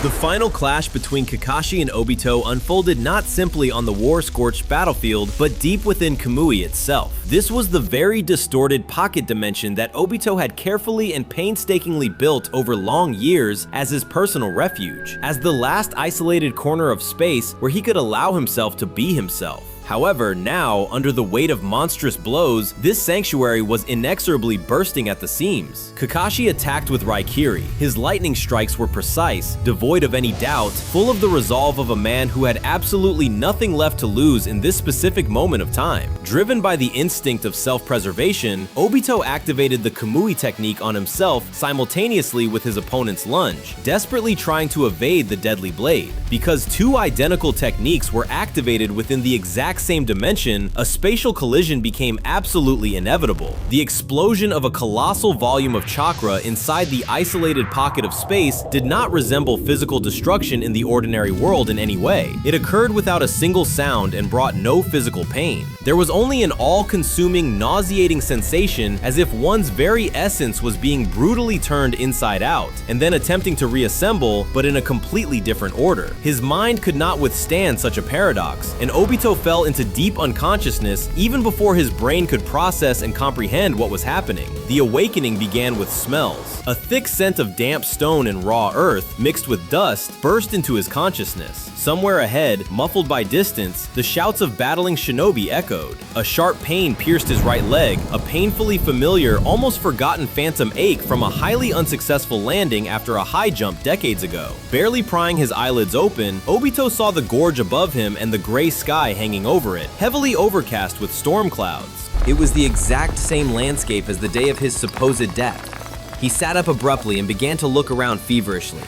The final clash between Kakashi and Obito unfolded not simply on the war-scorched battlefield, but deep within Kamui itself. This was the very distorted pocket dimension that Obito had carefully and painstakingly built over long years as his personal refuge, as the last isolated corner of space where he could allow himself to be himself. However, now, under the weight of monstrous blows, this sanctuary was inexorably bursting at the seams. Kakashi attacked with Raikiri. His lightning strikes were precise, devoid of any doubt, full of the resolve of a man who had absolutely nothing left to lose in this specific moment of time. Driven by the instinct of self-preservation, Obito activated the Kamui technique on himself simultaneously with his opponent's lunge, desperately trying to evade the deadly blade. Because two identical techniques were activated within the exact same dimension, a spatial collision became absolutely inevitable. The explosion of a colossal volume of chakra inside the isolated pocket of space did not resemble physical destruction in the ordinary world in any way. It occurred without a single sound and brought no physical pain. There was only an all-consuming, nauseating sensation as if one's very essence was being brutally turned inside out, and then attempting to reassemble, but in a completely different order. His mind could not withstand such a paradox, and Obito fell into deep unconsciousness even before his brain could process and comprehend what was happening. The awakening began with smells. A thick scent of damp stone and raw earth, mixed with dust, burst into his consciousness. Somewhere ahead, muffled by distance, the shouts of battling Shinobi echoed. A sharp pain pierced his right leg, a painfully familiar, almost forgotten phantom ache from a highly unsuccessful landing after a high jump decades ago. Barely prying his eyelids open, Obito saw the gorge above him and the gray sky hanging over it, heavily overcast with storm clouds. It was the exact same landscape as the day of his supposed death. He sat up abruptly and began to look around feverishly.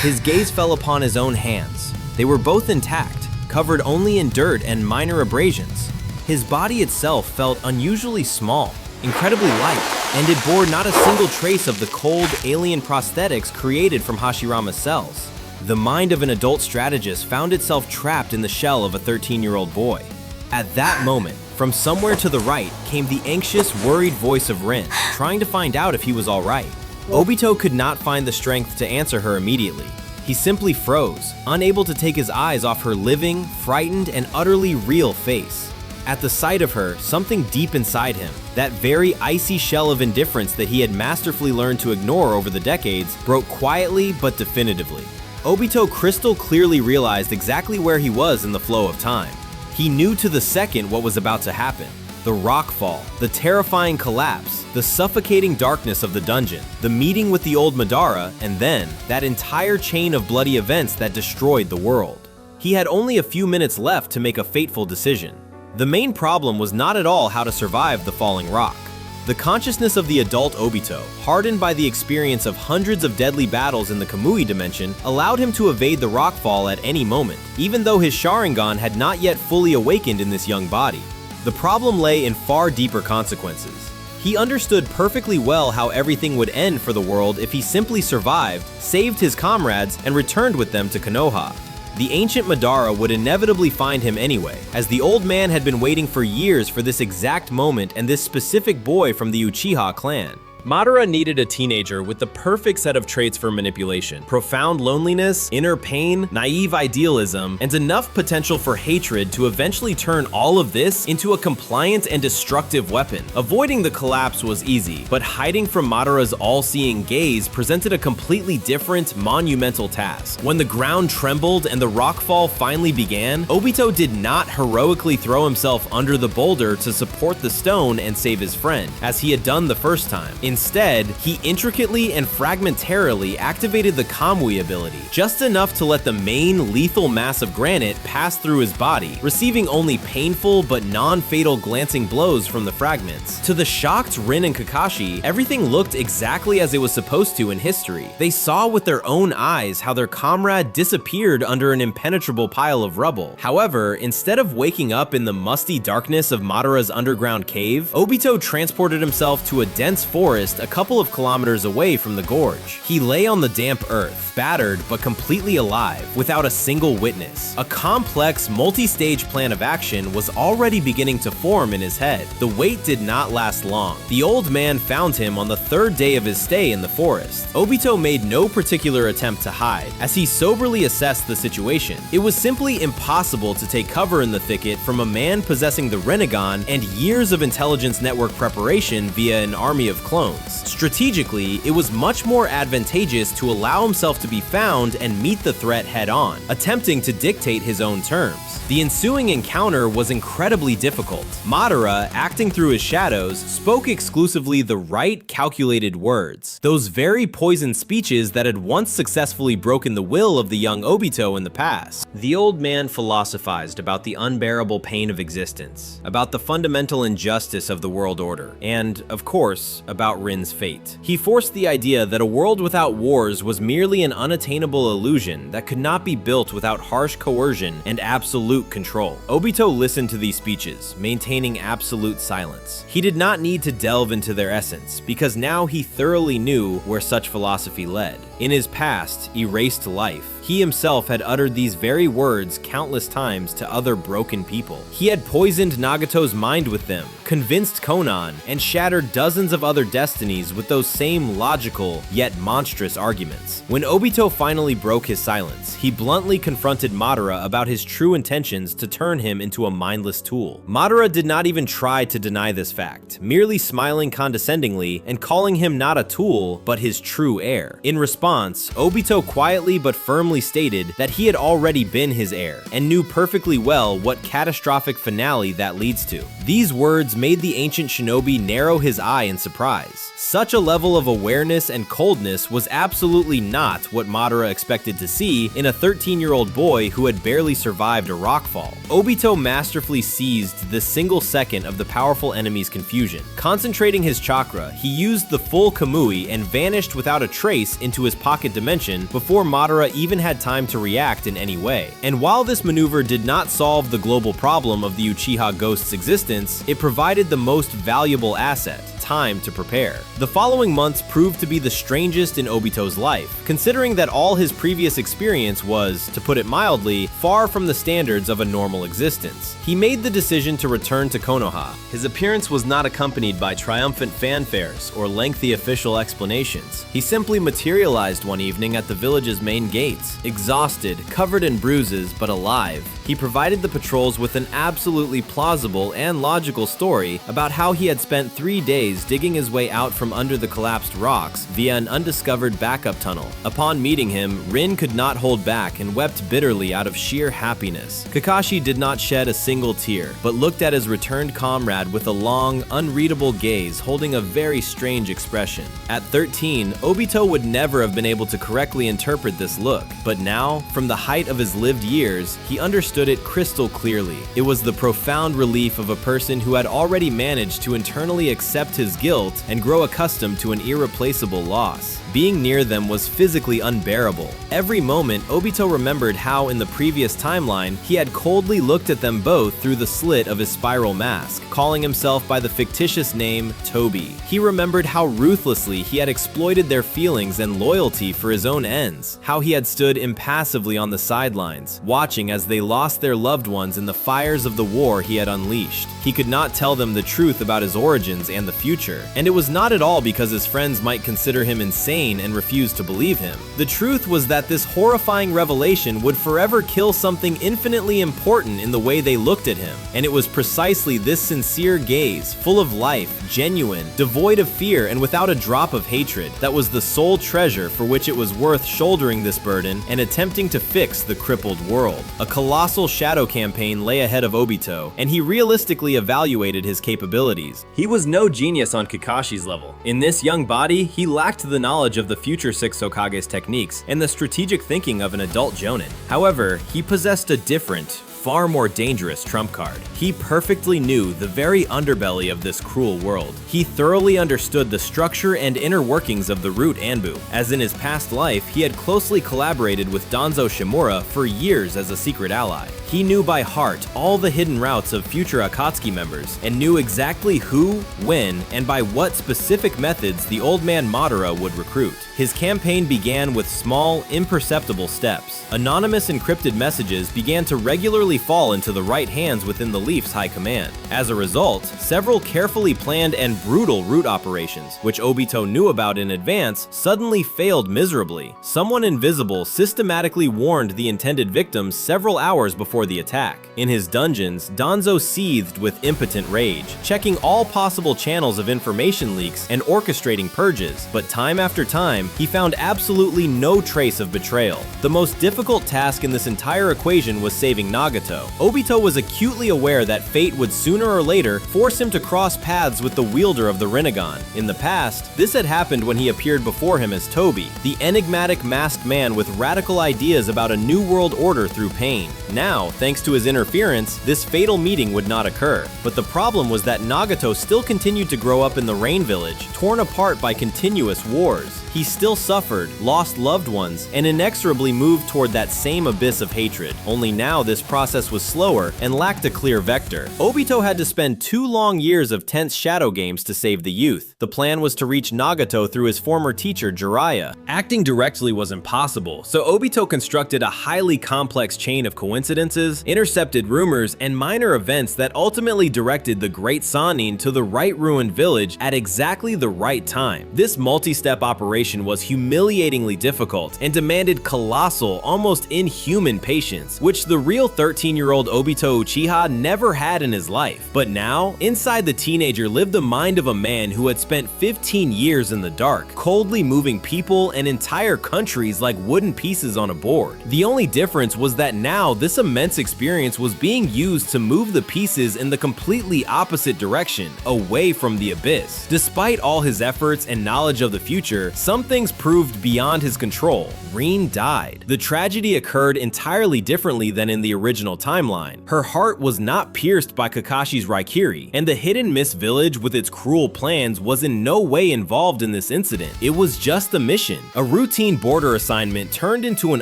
His gaze fell upon his own hands. They were both intact, covered only in dirt and minor abrasions. His body itself felt unusually small, incredibly light, and it bore not a single trace of the cold, alien prosthetics created from Hashirama's cells. The mind of an adult strategist found itself trapped in the shell of a 13-year-old boy. At that moment, from somewhere to the right came the anxious, worried voice of Rin, trying to find out if he was alright. Obito could not find the strength to answer her immediately. He simply froze, unable to take his eyes off her living, frightened, and utterly real face. At the sight of her, something deep inside him, that very icy shell of indifference that he had masterfully learned to ignore over the decades, broke quietly but definitively. Obito crystal clearly realized exactly where he was in the flow of time. He knew to the second what was about to happen. The rockfall, the terrifying collapse, the suffocating darkness of the dungeon, the meeting with the old Madara, and then that entire chain of bloody events that destroyed the world. He had only a few minutes left to make a fateful decision. The main problem was not at all how to survive the falling rock. The consciousness of the adult Obito, hardened by the experience of hundreds of deadly battles in the Kamui dimension, allowed him to evade the rockfall at any moment, even though his Sharingan had not yet fully awakened in this young body. The problem lay in far deeper consequences. He understood perfectly well how everything would end for the world if he simply survived, saved his comrades, and returned with them to Konoha. The ancient Madara would inevitably find him anyway, as the old man had been waiting for years for this exact moment and this specific boy from the Uchiha clan. Madara needed a teenager with the perfect set of traits for manipulation: profound loneliness, inner pain, naive idealism, and enough potential for hatred to eventually turn all of this into a compliant and destructive weapon. Avoiding the collapse was easy, but hiding from Madara's all-seeing gaze presented a completely different, monumental task. When the ground trembled and the rockfall finally began, Obito did not heroically throw himself under the boulder to support the stone and save his friend, as he had done the first time. Instead, he intricately and fragmentarily activated the Kamui ability, just enough to let the main lethal mass of granite pass through his body, receiving only painful but non-fatal glancing blows from the fragments. To the shocked Rin and Kakashi, everything looked exactly as it was supposed to in history. They saw with their own eyes how their comrade disappeared under an impenetrable pile of rubble. However, instead of waking up in the musty darkness of Madara's underground cave, Obito transported himself to a dense forest forest a couple of kilometers away from the gorge. He lay on the damp earth, battered but completely alive, without a single witness. A complex, multi-stage plan of action was already beginning to form in his head. The wait did not last long. The old man found him on the third day of his stay in the forest. Obito made no particular attempt to hide, as he soberly assessed the situation. It was simply impossible to take cover in the thicket from a man possessing the Rinnegan and years of intelligence network preparation via an army of clones. Strategically, it was much more advantageous to allow himself to be found and meet the threat head-on, attempting to dictate his own terms. The ensuing encounter was incredibly difficult. Madara, acting through his shadows, spoke exclusively the right, calculated words. Those very poisoned speeches that had once successfully broken the will of the young Obito in the past. The old man philosophized about the unbearable pain of existence, about the fundamental injustice of the world order, and, of course, about Rin's fate. He forced the idea that a world without wars was merely an unattainable illusion that could not be built without harsh coercion and absolute control. Obito listened to these speeches, maintaining absolute silence. He did not need to delve into their essence, because now he thoroughly knew where such philosophy led. In his past, erased life, he himself had uttered these very words countless times to other broken people. He had poisoned Nagato's mind with them, convinced Konan, and shattered dozens of other destinies with those same logical, yet monstrous arguments. When Obito finally broke his silence, he bluntly confronted Madara about his true intentions to turn him into a mindless tool. Madara did not even try to deny this fact, merely smiling condescendingly and calling him not a tool, but his true heir. In response, Obito quietly but firmly stated that he had already been his heir, and knew perfectly well what catastrophic finale that leads to. These words made the ancient shinobi narrow his eye in surprise. Such a level of awareness and coldness was absolutely not what Madara expected to see in a 13-year-old boy who had barely survived a rockfall. Obito masterfully seized this single second of the powerful enemy's confusion. Concentrating his chakra, he used the full Kamui and vanished without a trace into his pocket dimension before Madara even had time to react in any way. And while this maneuver did not solve the global problem of the Uchiha ghost's existence, it provided the most valuable asset: time to prepare. The following months proved to be the strangest in Obito's life, considering that all his previous experience was, to put it mildly, far from the standards of a normal existence. He made the decision to return to Konoha. His appearance was not accompanied by triumphant fanfares or lengthy official explanations. He simply materialized one evening at the village's main gates. Exhausted, covered in bruises, but alive, he provided the patrols with an absolutely plausible and logical story about how he had spent 3 days digging his way out from under the collapsed rocks via an undiscovered backup tunnel. Upon meeting him, Rin could not hold back and wept bitterly out of sheer happiness. Kakashi did not shed a single tear, but looked at his returned comrade with a long, unreadable gaze holding a very strange expression. At 13, Obito would never have been able to correctly interpret this look, but now, from the height of his lived years, he understood it crystal clearly. It was the profound relief of a person who had already managed to internally accept his guilt and grow accustomed to an irreplaceable loss. Being near them was physically unbearable. Every moment, Obito remembered how in the previous timeline, he had coldly looked at them both through the slit of his spiral mask, calling himself by the fictitious name Toby. He remembered how ruthlessly he had exploited their feelings and loyalty for his own ends, how he had stood impassively on the sidelines, watching as they lost their loved ones in the fires of the war he had unleashed. He could not tell them the truth about his origins and the future, and it was not at all because his friends might consider him insane and refuse to believe him. The truth was that this horrifying revelation would forever kill something infinitely important in the way they looked at him, and it was precisely this sincere gaze, full of life, genuine, devoid of fear, and without a drop of hatred, that was the sole treasure for which it was worth shouldering this burden and attempting to fix the crippled world. A colossal shadow campaign lay ahead of Obito, and he realistically evaluated his capabilities. He was no genius on Kakashi's level. In this young body, he lacked the knowledge of the future Six Hokage's techniques and the strategic thinking of an adult jonin. However, he possessed a different, far more dangerous trump card. He perfectly knew the very underbelly of this cruel world. He thoroughly understood the structure and inner workings of the root Anbu, as in his past life he had closely collaborated with Danzo Shimura for years as a secret ally. He knew by heart all the hidden routes of future Akatsuki members, and knew exactly who, when, and by what specific methods the old man Madara would recruit. His campaign began with small, imperceptible steps. Anonymous encrypted messages began to regularly fall into the right hands within the Leaf's high command. As a result, several carefully planned and brutal root operations, which Obito knew about in advance, suddenly failed miserably. Someone invisible systematically warned the intended victims several hours before the attack. In his dungeons, Danzo seethed with impotent rage, checking all possible channels of information leaks and orchestrating purges, but time after time, he found absolutely no trace of betrayal. The most difficult task in this entire equation was saving Nagato. Obito was acutely aware that fate would sooner or later force him to cross paths with the wielder of the Rinnegan. In the past, this had happened when he appeared before him as Toby, the enigmatic masked man with radical ideas about a new world order through pain. Now, thanks to his interference, this fatal meeting would not occur. But the problem was that Nagato still continued to grow up in the Rain Village, torn apart by continuous wars. He still suffered, lost loved ones, and inexorably moved toward that same abyss of hatred. Only now this process was slower and lacked a clear vector. Obito had to spend 2 long years of tense shadow games to save the youth. The plan was to reach Nagato through his former teacher, Jiraiya. Acting directly was impossible, so Obito constructed a highly complex chain of coincidences, intercepted rumors, and minor events that ultimately directed the Great Sannin to the right ruined village at exactly the right time. This multi-step operation was humiliatingly difficult and demanded colossal, almost inhuman patience, which the real 13-year-old Obito Uchiha never had in his life. But now, inside the teenager lived the mind of a man who had spent 15 years in the dark, coldly moving people and entire countries like wooden pieces on a board. The only difference was that now this immense experience was being used to move the pieces in the completely opposite direction, away from the abyss. Despite all his efforts and knowledge of the future, some things proved beyond his control. Rin died. The tragedy occurred entirely differently than in the original timeline. Her heart was not pierced by Kakashi's Raikiri, and the hidden Mist Village with its cruel plans was in no way involved in this incident. It was just a mission. A routine border assignment turned into an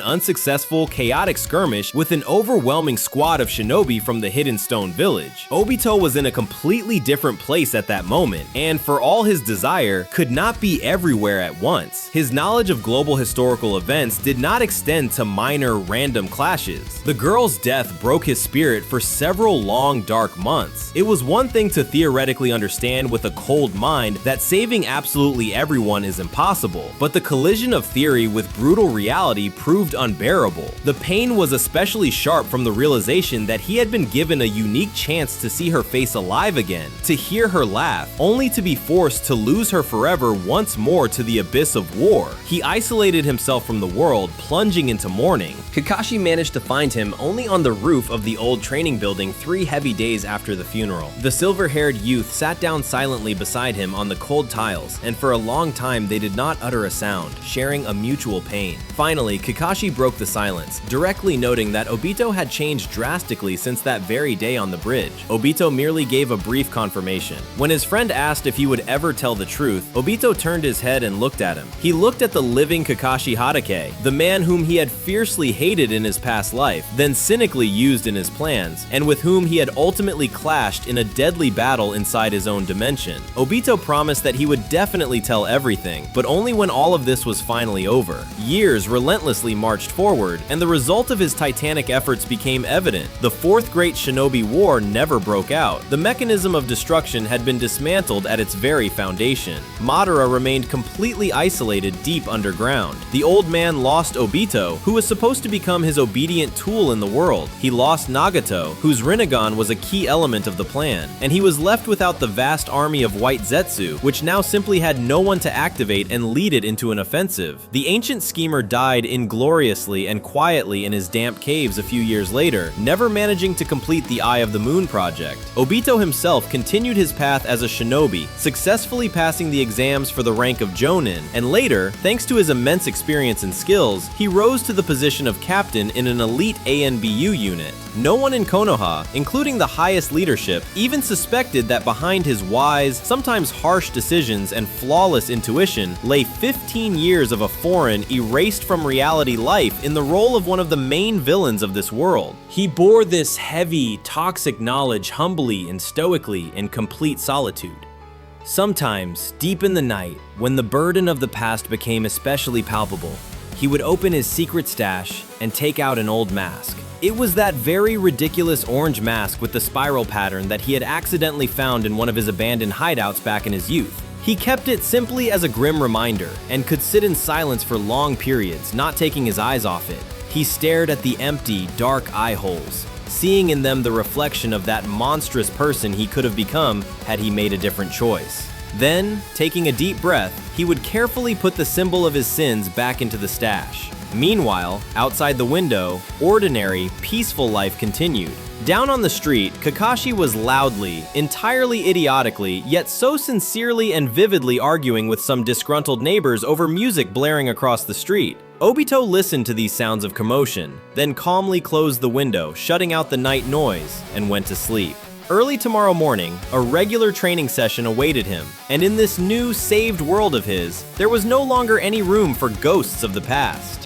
unsuccessful, chaotic skirmish with an overwhelming squad of shinobi from the Hidden Stone Village. Obito was in a completely different place at that moment, and for all his desire, could not be everywhere at once. His knowledge of global historical events did not extend to minor, random clashes. The girl's death broke his spirit for several long, dark months. It was one thing to theoretically understand with a cold mind that saving absolutely everyone is impossible, but the collision of theory with brutal reality proved unbearable. The pain was especially sharp from the realization that he had been given a unique chance to see her face alive again, to hear her laugh, only to be forced to lose her forever once more to the abyss of war. He isolated himself from the world, plunging into mourning. Kakashi managed to find him only on the roof of the old training building 3 heavy days after the funeral. The silver-haired youth sat down silently beside him on the cold tiles, and for a long time they did not utter a sound, sharing a mutual pain. Finally, Kakashi broke the silence, directly noting that Obito had changed drastically since that very day on the bridge. Obito merely gave a brief confirmation. When his friend asked if he would ever tell the truth, Obito turned his head and looked at him. He looked at the living Kakashi Hatake, the man whom he had fiercely hated in his past life, then cynically used in his plans, and with whom he had ultimately clashed in a deadly battle inside his own dimension. Obito promised that he would definitely tell everything, but only when all of this was finally over. Years relentlessly marched forward, and the result of his titanic efforts became evident. The Fourth Great Shinobi War never broke out. The mechanism of destruction had been dismantled at its very foundation. Madara remained completely isolated deep underground. The old man lost Obito, who was supposed to become his obedient tool in the world. He lost Nagato, whose Rinnegan was a key element of the plan, and he was left without the vast army of White Zetsu, which now simply had no one to activate and lead it into an offensive. The ancient schemer died ingloriously and quietly in his damp caves a few years later, never managing to complete the Eye of the Moon project. Obito himself continued his path as a shinobi, successfully passing the exams for the rank of Jonin, and later, thanks to his immense experience and skills, he rose to the position of captain in an elite ANBU unit. No one in Konoha, including the highest leadership, even suspected that behind his wise, sometimes harsh decisions and flawless intuition lay 15 years of a foreign, erased from reality life in the role of one of the main villains of this world. He bore this heavy, toxic knowledge humbly and stoically in complete solitude. Sometimes, deep in the night, when the burden of the past became especially palpable, he would open his secret stash and take out an old mask. It was that very ridiculous orange mask with the spiral pattern that he had accidentally found in one of his abandoned hideouts back in his youth. He kept it simply as a grim reminder and could sit in silence for long periods, not taking his eyes off it. He stared at the empty, dark eye holes, seeing in them the reflection of that monstrous person he could have become had he made a different choice. Then, taking a deep breath, he would carefully put the symbol of his sins back into the stash. Meanwhile, outside the window, ordinary, peaceful life continued. Down on the street, Kakashi was loudly, entirely idiotically, yet so sincerely and vividly arguing with some disgruntled neighbors over music blaring across the street. Obito listened to these sounds of commotion, then calmly closed the window, shutting out the night noise, and went to sleep. Early tomorrow morning, a regular training session awaited him, and in this new, saved world of his, there was no longer any room for ghosts of the past.